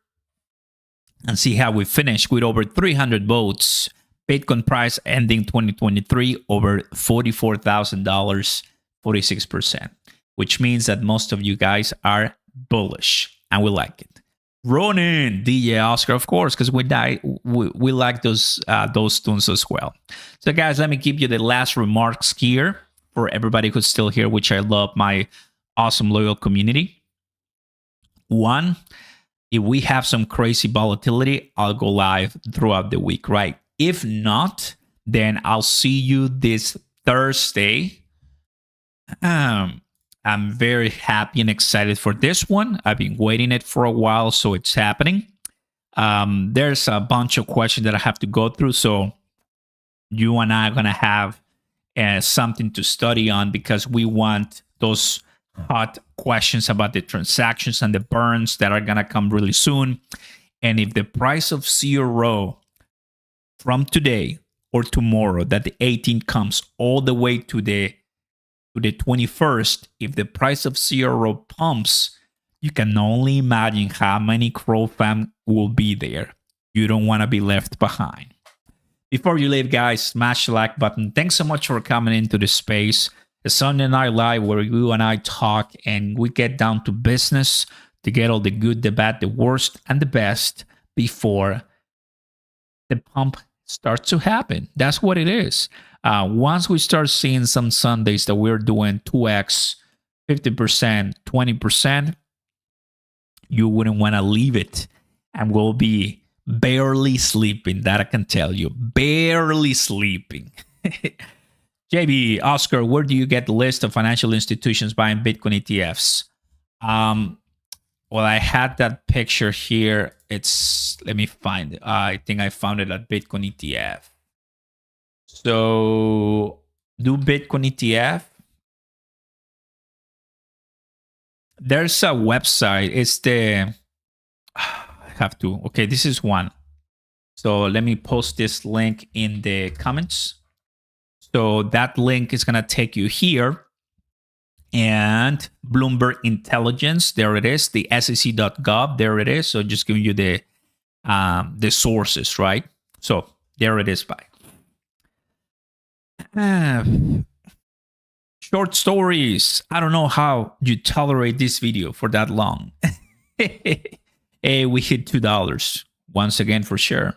and see how we finish with over 300 votes. Bitcoin price ending 2023 over $44,000, 46%, which means that most of you guys are bullish and we like it. Ronin, DJ Oscar, of course, because we like those tunes as well. So guys, let me give you the last remarks here for everybody who's still here, which I love, my awesome loyal community. One, if we have some crazy volatility, I'll go live throughout the week, right? If not, then I'll see you this Thursday. I'm very happy and excited for this one. I've been waiting it for a while, so it's happening. There's a bunch of questions that I have to go through, so you and I are going to have something to study on because we want those hot questions about the transactions and the burns that are going to come really soon. And if the price of CRO from today or tomorrow, that the 18th comes all the way to the 21st, if the price of CRO pumps, you can only imagine how many Crow fam will be there. You don't want to be left behind. Before you leave, guys, smash the like button. Thanks so much for coming into this space. The Sunday Night Live, where you and I talk and we get down to business to get all the good, the bad, the worst, and the best before the pump starts to happen. That's what it is. Once we start seeing some Sundays that we're doing 2x, 50%, 20%, you wouldn't want to leave it. And we'll be barely sleeping. That I can tell you. Barely sleeping. JB, Oscar, where do you get the list of financial institutions buying Bitcoin ETFs? Well, I had that picture here. Let me find it. I think I found it at Bitcoin ETF. So do Bitcoin ETF. There's a website. It's okay, this is one. So let me post this link in the comments. So that link is going to take you here. And Bloomberg Intelligence, there it is. The SEC.gov, there it is. So just giving you the sources, right? So there it is. Bye. Short stories. I don't know how you tolerate this video for that long. Hey, we hit $2 once again for sure.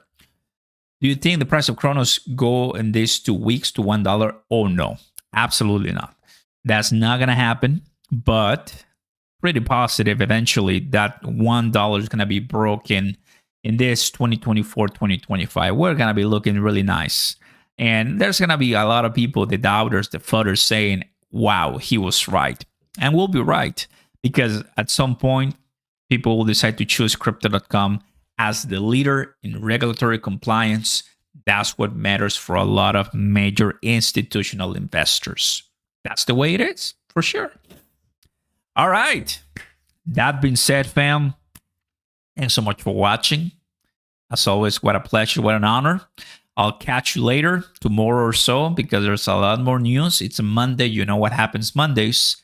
Do you think the price of Cronos go in these 2 weeks to $1? Oh no, absolutely not. That's not gonna happen. But pretty positive eventually that $1 is gonna be broken in this 2024, 2025. We're gonna be looking really nice. And there's going to be a lot of people, the doubters, the floaters, saying, wow, he was right. And we'll be right. Because at some point, people will decide to choose Crypto.com as the leader in regulatory compliance. That's what matters for a lot of major institutional investors. That's the way it is, for sure. All right. That being said, fam, thanks so much for watching. As always, what a pleasure, what an honor. I'll catch you later, tomorrow or so, because there's a lot more news. It's a Monday. You know what happens Mondays.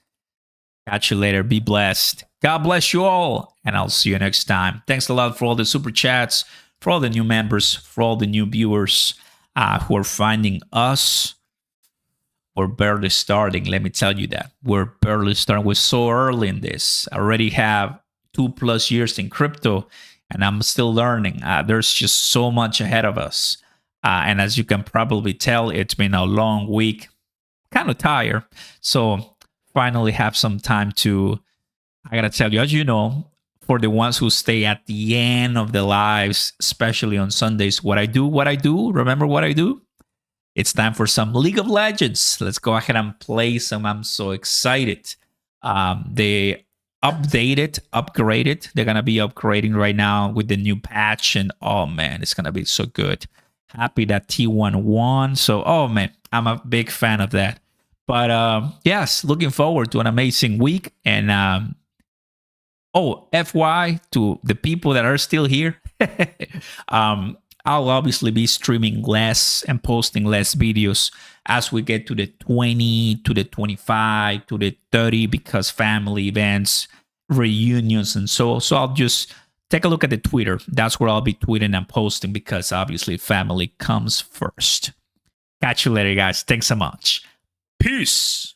Catch you later. Be blessed. God bless you all, and I'll see you next time. Thanks a lot for all the super chats, for all the new members, for all the new viewers who are finding us. We're barely starting. Let me tell you that. We're barely starting. We're so early in this. I already have 2+ years in crypto, and I'm still learning. There's just so much ahead of us. And as you can probably tell, it's been a long week, kind of tired. So finally have some time to, I got to tell you, as you know, for the ones who stay at the end of the lives, especially on Sundays, what I do, remember what I do? It's time for some League of Legends. Let's go ahead and play some. I'm so excited. The upgraded. They're gonna be upgrading right now with the new patch, and oh man, it's gonna be so good. Happy that T1 won. So oh man, I'm a big fan of that. But yes, looking forward to an amazing week. And oh, FY to the people that are still here. I'll obviously be streaming less and posting less videos as we get to the 20, to the 25, to the 30, because family events, reunions, and so. So I'll just take a look at the Twitter. That's where I'll be tweeting and posting, because obviously family comes first. Catch you later, guys. Thanks so much. Peace.